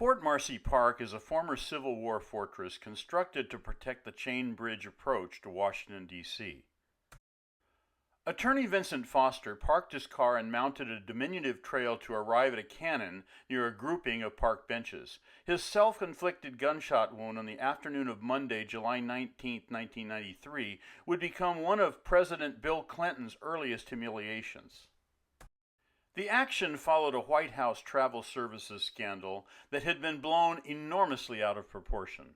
Fort Marcy Park is a former Civil War fortress constructed to protect the Chain Bridge approach to Washington, D.C. Attorney Vincent Foster parked his car and mounted a diminutive trail to arrive at a cannon near a grouping of park benches. His self-inflicted gunshot wound on the afternoon of Monday, July 19, 1993, would become one of President Bill Clinton's earliest humiliations. The action followed a White House travel services scandal that had been blown enormously out of proportion.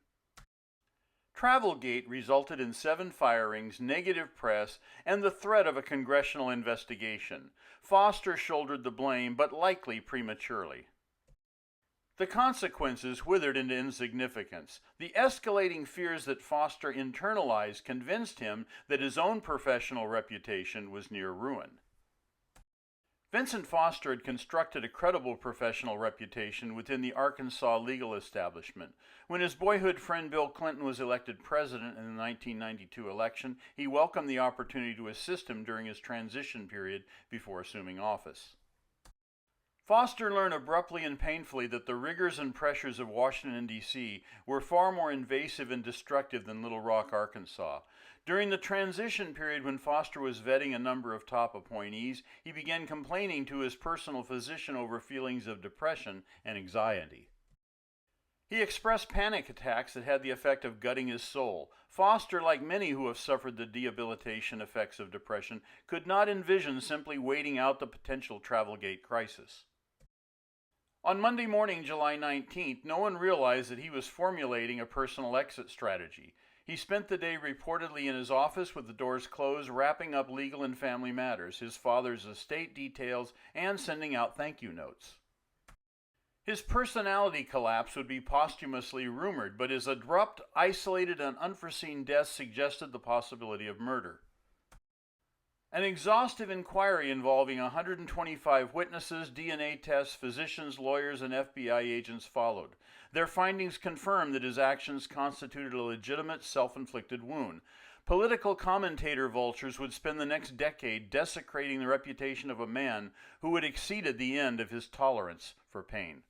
Travelgate resulted in 7 firings, negative press, and the threat of a congressional investigation. Foster shouldered the blame, but likely prematurely. The consequences withered into insignificance. The escalating fears that Foster internalized convinced him that his own professional reputation was near ruin. Vincent Foster had constructed a credible professional reputation within the Arkansas legal establishment. When his boyhood friend Bill Clinton was elected president in the 1992 election, he welcomed the opportunity to assist him during his transition period before assuming office. Foster learned abruptly and painfully that the rigors and pressures of Washington, D.C. were far more invasive and destructive than Little Rock, Arkansas. During the transition period when Foster was vetting a number of top appointees, he began complaining to his personal physician over feelings of depression and anxiety. He expressed panic attacks that had the effect of gutting his soul. Foster, like many who have suffered the debilitation effects of depression, could not envision simply waiting out the potential Travelgate crisis. On Monday morning, July 19th, no one realized that he was formulating a personal exit strategy. He spent the day reportedly in his office with the doors closed, wrapping up legal and family matters, his father's estate details, and sending out thank you notes. His personality collapse would be posthumously rumored, but his abrupt, isolated, and unforeseen death suggested the possibility of murder. An exhaustive inquiry involving 125 witnesses, DNA tests, physicians, lawyers, and FBI agents followed. Their findings confirmed that his actions constituted a legitimate self-inflicted wound. Political commentator vultures would spend the next decade desecrating the reputation of a man who had exceeded the end of his tolerance for pain.